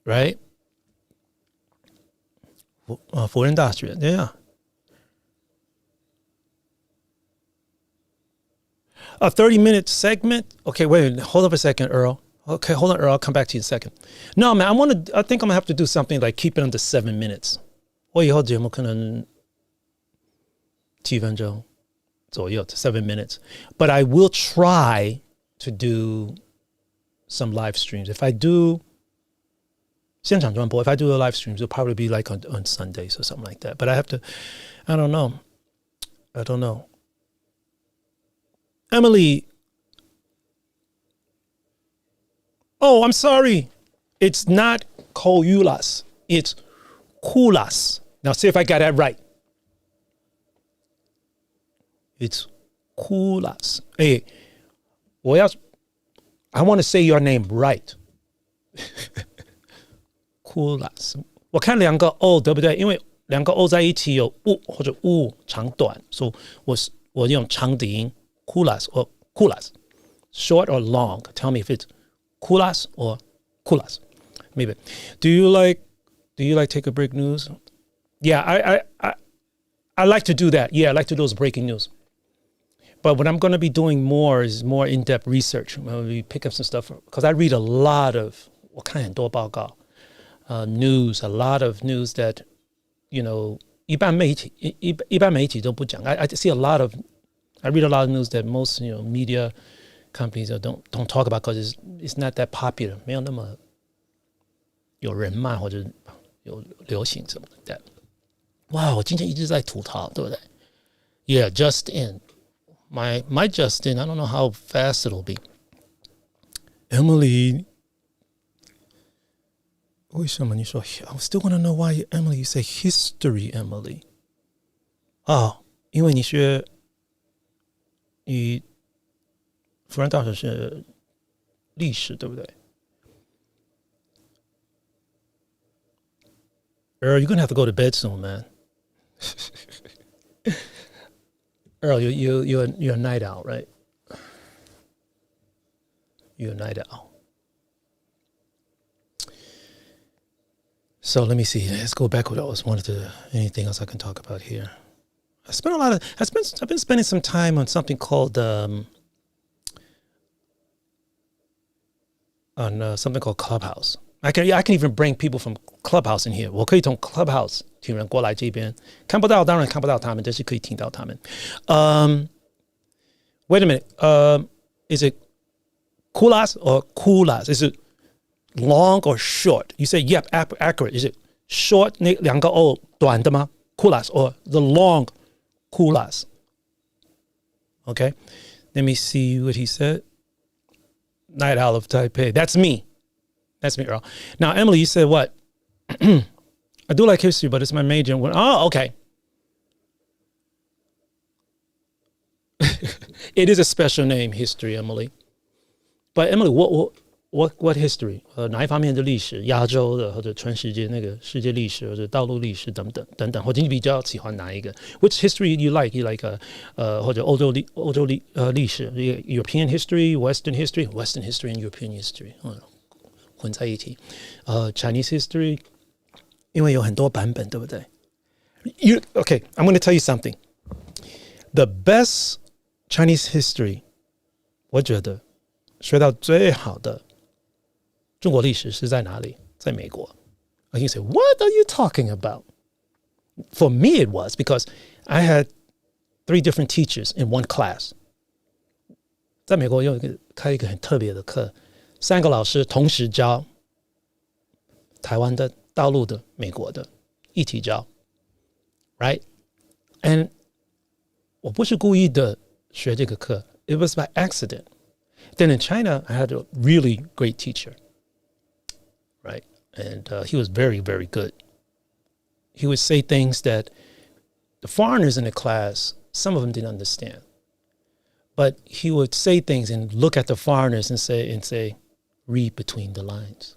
right? 辅仁大学，对呀。A 30-minute segment? Okay, wait, hold up a second, Earl. Okay, hold on, Earl. I'll come back to you in a second. No, man, I think I'm gonna have to do something like keep it under 7 minutes. 我以后节目可能7分钟左右 7 minutes. But I will try to do some live streams. If I do 现场转播, if I do a live streams, it'll probably be like on Sundays or something like that. But I don't know. Emily. Oh, I'm sorry. It's not Coulas. It's Kulas. Now see if I got that right. It's Kulas. Hey, I want to say your name right. Kulas. 我看两个 O 对不对？因为两个 O 在一起有 U 或者 U 长短，所以我用长底音 Kulas or Kulas. Short or long? Tell me if it's Kulas or Kulas. Maybe. Do you like take a break news? Yeah, I like to do that. Yeah, I like to do those breaking news. But what I'm going to be doing more is more in-depth research. We pick up some stuff because I read a lot of 我看很多报告 news, a lot of news that you know 一般媒体都不讲. I see a lot of I read a lot of news that most media companies don't talk about because it's not that popular. 没有那么有人脉或者有流行什么的。哇，我今天一直在吐槽，对不对 ？Yeah, just in my just in. I don't know how fast it'll be. Emily, 为什么你说 I still want to know why Emily you say history, Emily? 因为你辅仁大学是历史，对不对？Earl, you're gonna have to go to bed soon, man. Earl, you're a night owl, right? You're a night owl. So let me see. Let's go back with anything else I can talk about here. I've been spending some time on something called something called Clubhouse. I can even bring people from Clubhouse in here. 我可以从 Clubhouse 请人过来这边，看不到当然看不到他们，但是可以听到他们。Wait a minute. Is it Kulas or Kulas? Is it long or short? You say yep, accurate. Is it short 那两个 O 短的吗 ？Kulas or the long Kulas? Okay. Let me see what he said. Night Owl of Taipei. That's me. That's me, Earl. Now, Emily, you said what? I do like history, but it's my major. Oh, okay. It is a special name, history, Emily. But Emily, what history? 哪一方面的历史？亚洲的或者全世界那个世界历史或者道路历史等等，或者你比较喜欢哪一个 ？Which history you like? You like 或者欧洲历史 European history, Western history, Western history and European history. 混在一起，Chinese history， 因为有很多版本，对不对？Okay, I'm going to tell you something. The best Chinese history， 我觉得学到最好的中国历史是在哪里？在美国。And you say, what are you talking about? For me, it was because I had 3 different teachers in one class. 在美国开一个很特别的课。3个老师同时教台湾的、大陆的、美国的，一起教 ，right？ And 我不是故意的学这个课 ，it was by accident. Then in China, I had a really great teacher, right? And he was very, very good. He would say things that the foreigners in the class, some of them didn't understand. But he would say things and look at the foreigners and say, read between the lines.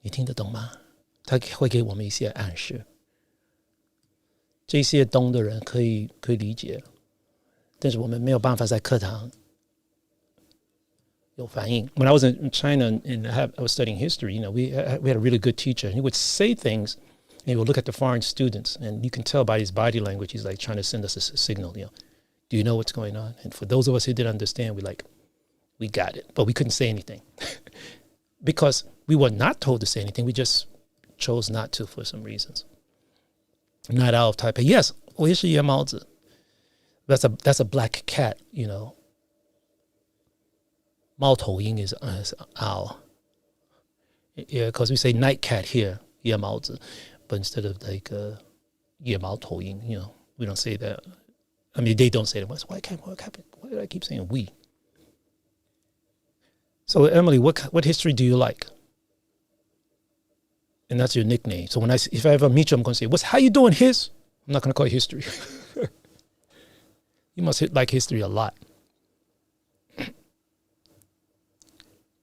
你听得懂吗？他会给我们一些暗示。这些懂的人可以理解，但是我们没有办法在课堂有反应。When I was in China and I was studying history, we had a really good teacher. He would say things, and he would look at the foreign students, and you can tell by his body language, he's like trying to send us a signal. Do you know what's going on? And for those of us who didn't understand, we got it, but we couldn't say anything because we were not told to say anything. We just chose not to for some reasons. Not out of Taipei. Yes, 我也是夜猫子. That's a black cat, 猫头鹰 is owl. Yeah, because we say night cat here, 夜猫子, but instead of like 夜猫头鹰, we don't say that. I mean, they don't say that. Why do I keep saying we? So Emily, what history do you like? And that's your nickname. So if I ever meet you, I'm going to say, how you doing, His? I'm not going to call you history. You must like history a lot.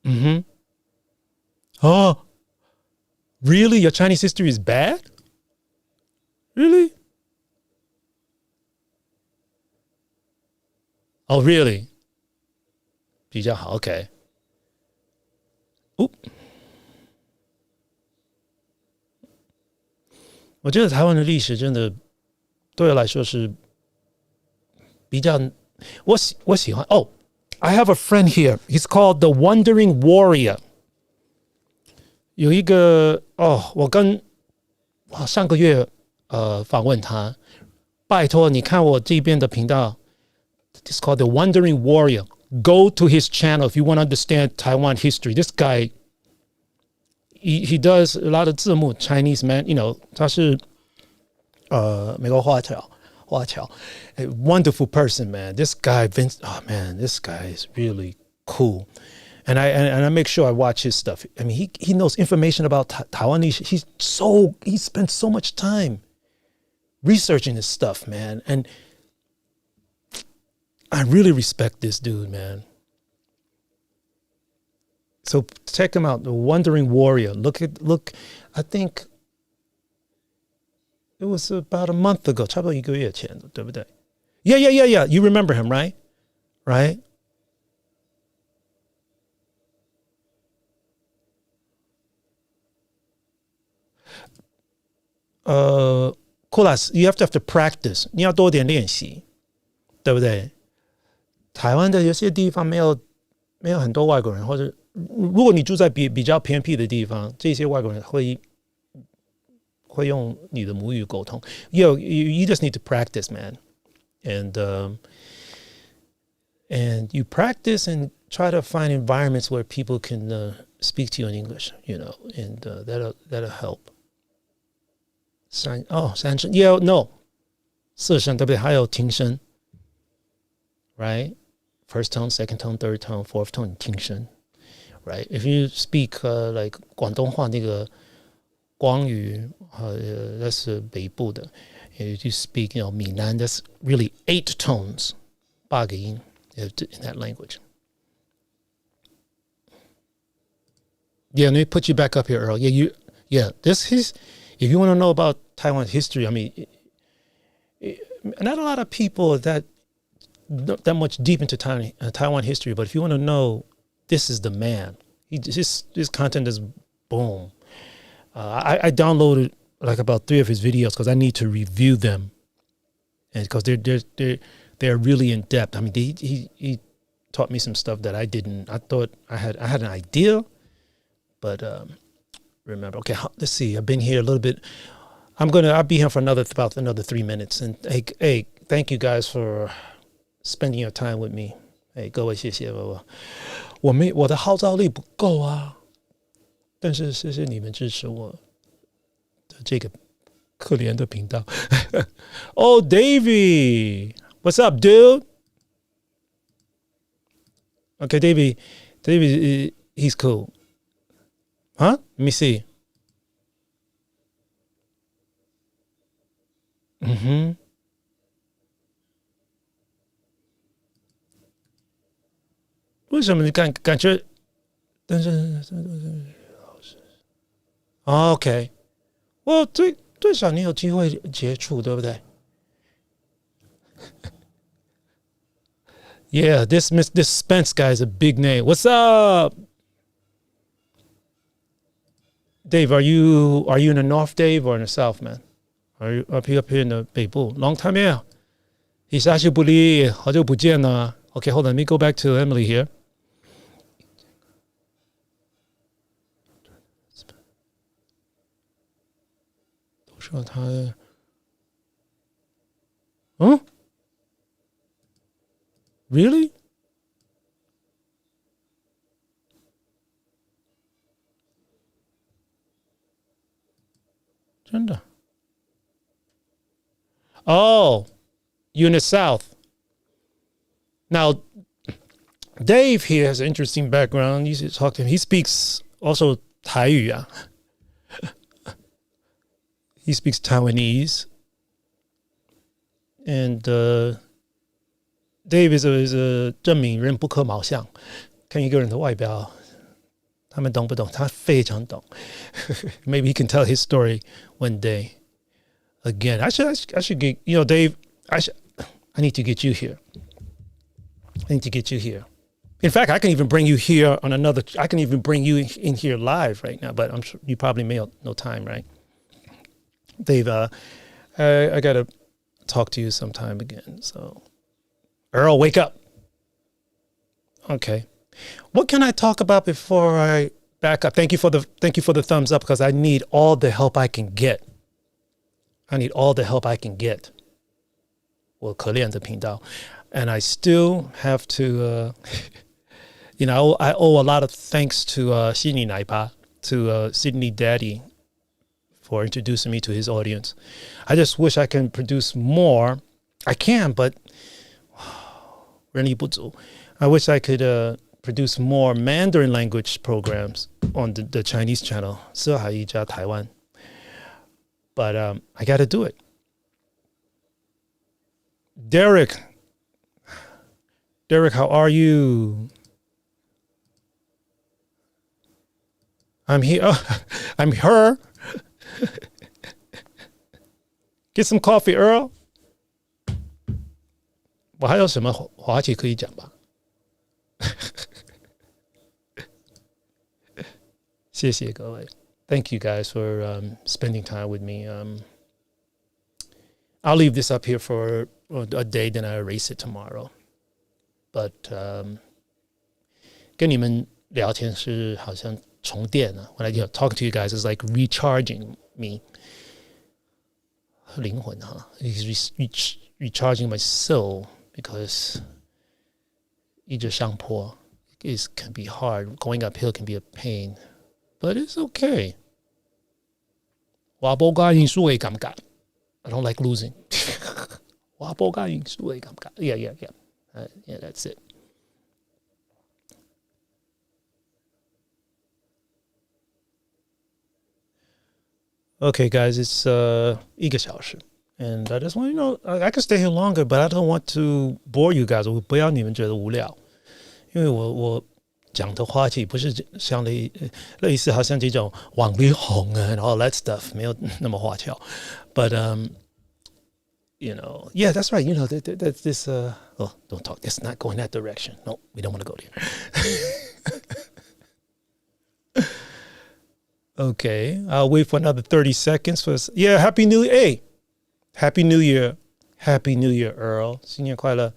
Mm-hmm. Oh, really? Your Chinese history is bad? Really? Oh, really? 比较好 OK. Oop. 我觉得台湾的历史真的对我来说是比较我喜欢 I have a friend here. He's called the Wandering Warrior. 有一个我上个月访问他，拜托你看我这边的频道 It's called the Wandering Warrior. Go to his channel if you want to understand Taiwan history. This guy, he does a lot of 字幕 Chinese man. 他是美国华侨 A wonderful person, man. This guy Vince, this guy is really cool. And I make sure I watch his stuff. I mean, he knows information about Taiwanese. He spent so much time researching this stuff, man. And I really respect this dude, man. So check him out, the Wandering Warrior. Look, I think it was about a month ago, 差不多1个月前，对不对？ Yeah. You remember him, right? Right? Kulas, you have to practice. 你要多点练习，对不对？台湾的有些地方没有很多外国人，或者如果你住在比较偏僻的地方，这些外国人会用你的母语沟通。You just need to practice, man, and you practice and try to find environments where people can speak to you in English, and that'll help. 三声 yeah no 四声对不对？还有听声 right? First tone, second tone, third tone, fourth tone, 听声 right? If you speak like 广东话那个光语that's 北部的 if you speak 闽南 that's really 8 tones 8个音 in that language. Yeah, let me put you back up here, Earl. This is if you want to know about Taiwan's history, I mean, not a lot of people that much deep into Taiwan history, but if you want to know, this is the man. His content is boom. I downloaded like about 3 of his videos because I need to review them, and because they're really in depth. I mean, he taught me some stuff that I didn't. I thought I had an idea, but remember. Okay, let's see. I've been here a little bit. I'll be here for about another 3 minutes. And hey, thank you guys for spending your time with me. Hey, 各位谢谢我的号召力不够啊，但是谢谢你们支持我的这个可怜的频道。Oh, Davey, What's up, dude? Okay, David, he's cool. Huh? Let me see. Mm-hmm. 为什么你感觉？但是，OK，我最少你有机会接触，对不对？Yeah, this Spence guy is a big name. What's up, Dave? Are you in the north, Dave, or in the south, man? Are you up here in the 北部 ？Long time, yeah. 久しぶり，好久不见了。Okay, hold on. Let me go back to Emily here. 都说他，Really? 真的？Oh, you in the South. Now, Dave here has an interesting background. You should talk to him. He speaks also 台语啊。He speaks Taiwanese. And Dave is a 证明人不可貌相。看一个人的外表，他们懂不懂？他非常懂。Maybe he can tell his story one day. Again, I should get, Dave, I need to get you here. I need to get you here. In fact, I can even bring you here on I can even bring you in here live right now, but I'm sure you probably may have no time, right? Dave, I got to talk to you sometime again. So, Earl, wake up. Okay. What can I talk about before I back up? Thank you for the thumbs up because I need all the help I can get. I need all the help I can get. 我可怜的频道 and I still have to, I owe a lot of thanks to Sydney Naipa, to Sydney Daddy for introducing me to his audience. I just wish I can produce more. I can, but 人力不足. I wish I could produce more Mandarin language programs on the Chinese channel, 四海一家台湾. But I got to do it. Derek, how are you? I'm here. I'm her. Get some coffee, Earl. 我还有什么话题可以讲吧？谢谢各位。Thank you guys for spending time with me. I'll leave this up here for a day, then I erase it tomorrow. But 跟你们聊天是好像充电啊。When I talk to you guys, it's like recharging me. 灵魂哈 ，is recharging my soul because 一直上坡 can be hard. Going uphill can be a pain. But it's okay. 我不敢赢输的感觉 I don't like losing. 我不敢赢输的感觉 Yeah. Yeah, that's it. Okay, guys, it's 一个小时 and I just want I can stay here longer, but I don't want to bore you guys. 我不要你们觉得无聊，因为我讲的话题不是像类似好像这种网络红啊 and all that stuff 没有那么花俏 but yeah, that's right. That's this don't talk. It's not going that direction. No, we don't want to go there. Okay, I'll wait for another 30 seconds for us. Yeah, Happy New Year. Hey, Happy New Year. Happy New Year, Earl. 新年快乐.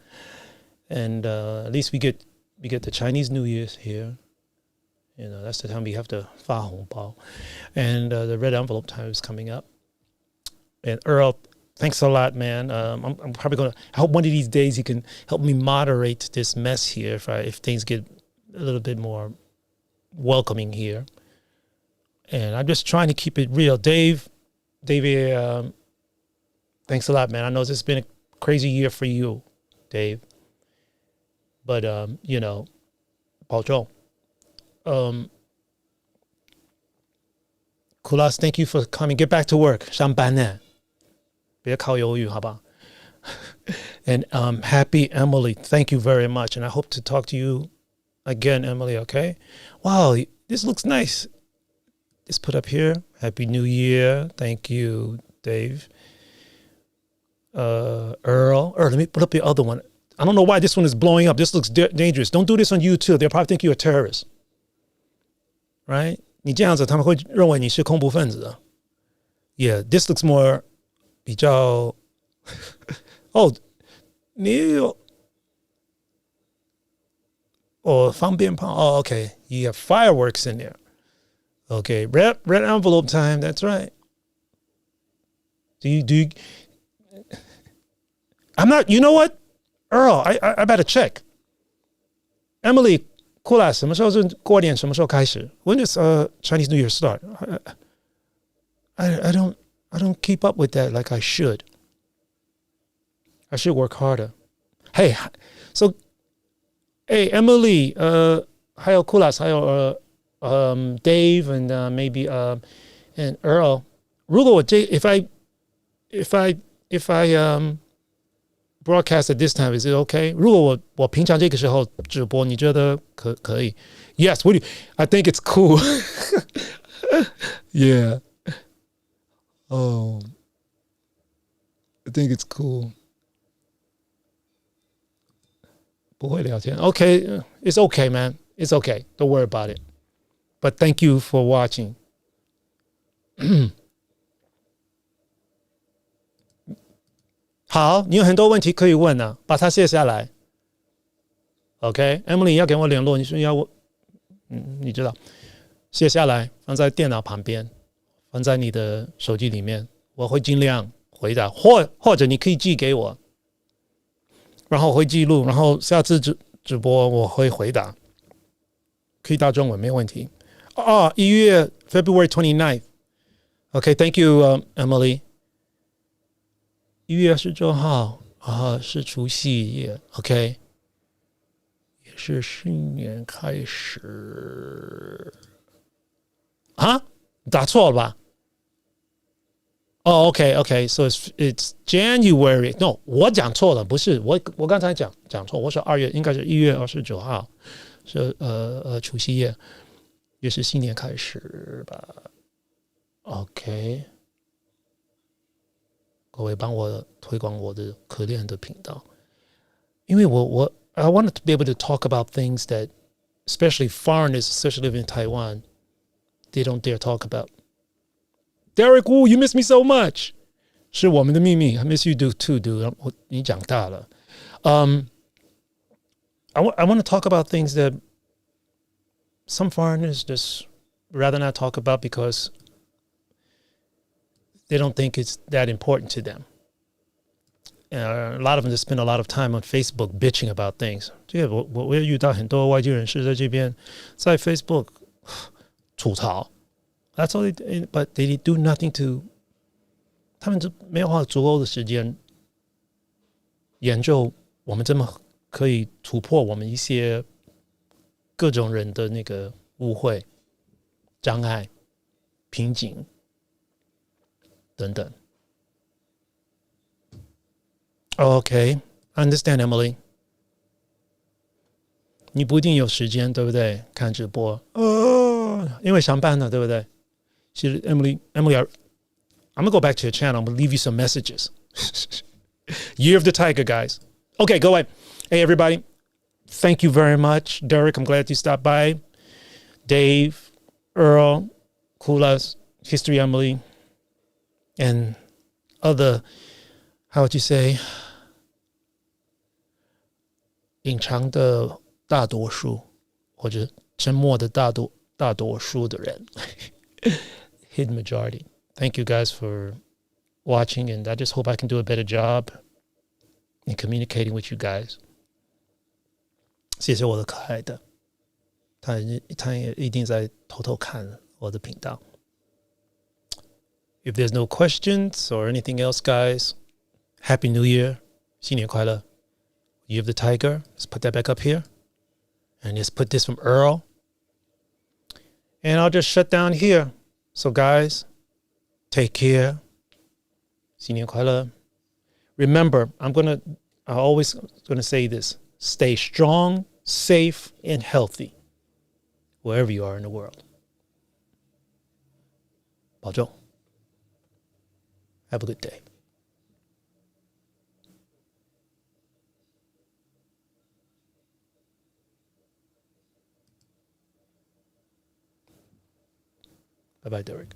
And at least we get the Chinese New Year's here. That's the time we have to 发红包. And the red envelope time is coming up. And Earl, thanks a lot, man. I'm probably going to, I hope one of these days you can help me moderate this mess here if things get a little bit more welcoming here. And I'm just trying to keep it real. Dave, thanks a lot, man. I know this has been a crazy year for you. Dave. But保重。Kulas, thank you for coming. Get back to work. 上班呢，别靠犹豫，好不好？And happy Emily, thank you very much. And I hope to talk to you again, Emily, okay? Wow, this looks nice. Let's put up here. Happy New Year. Thank you, Dave. Earl, let me put up the other one. I don't know why this one is blowing up. This looks dangerous. Don't do this on YouTube. They'll probably think you're a terrorist. Right? 你这样子他们会认为你是恐怖分子的。Yeah, this looks more 比较哦，你有放鞭炮哦 okay. You have fireworks in there. Okay, red envelope time. That's right. Do you I'm not, you know what? Earl, I better check. Emily, Kulas, 什么时候是过年？什么时候开始？ When does Chinese New Year start? I don't keep up with that like I should. I should work harder. Hey, so, hey, Emily, 还有 Kulas, 还有Dave and maybe and Earl. 如果我if I broadcast at this time, is it okay? 如果我平常这个时候直播，你觉得可以 ？Yes, what do you? I think it's cool. Yeah. Oh, I think it's cool. 不会聊天 Okay, it's okay, man. It's okay. Don't worry about it. But thank you for watching. 好，你有很多问题可以问啊，把它写下来。OK，Emily 要跟我联络，你说要我，你知道，写下来，放在电脑旁边，放在你的手机里面，我会尽量回答，或者你可以寄给我，然后我会记录，然后下次直播我会回答，可以打中文没有问题。1月 February 29th. Okay, thank you, Emily. 1月29号是除夕夜 ，OK， 也是新年开始啊？打错了吧？OK, so it's January. No, 我讲错了，不是我刚才讲错，我说2月应该是1月29号，是除夕夜，也是新年开始吧 ？OK。各位帮我推广我的可恋的频道，因为I wanted to be able to talk about things that, especially foreigners, especially live in Taiwan, they don't dare talk about. Derek Wu, you miss me so much. 是我们的秘密 I miss you too, dude. 你长大了。I want to talk about things that some foreigners just rather not talk about because they don't think it's that important to them. A lot of them just spend a lot of time on Facebook bitching about things. 我也遇到很多外籍人士在这边，在 Facebook 吐槽。That's all but they do nothing to. 他们就没有花足够的时间研究我们怎么可以突破我们一些各种人的那个误会、障碍、瓶颈。等等 Okay, I understand, Emily. 你不一定有时间，对不对？看直播因为上班了，对不对？其实 Emily, I'm gonna go back to your channel. I'm gonna leave you some messages. Year of the Tiger, guys. Okay, go away. Hey, everybody. Thank you very much. Derek, I'm glad you stopped by. Dave, Earl, Kulas, History Emily, and other, how would you say, 隐藏的大多数或者沉默的大多数的人hidden majority. Thank you guys for watching, and I just hope I can do a better job in communicating with you guys. 谢谢我的可爱的，他也一定在偷偷看我的频道。If there's no questions or anything else, guys, Happy New Year. 新年快乐。You have the tiger. Let's put that back up here. And let's put this from Earl. And I'll just shut down here. So guys, take care. 新年快乐. Remember, I always gonna say this. Stay strong, safe, and healthy. Wherever you are in the world. 保重. Have a good day. Bye-bye, Derek.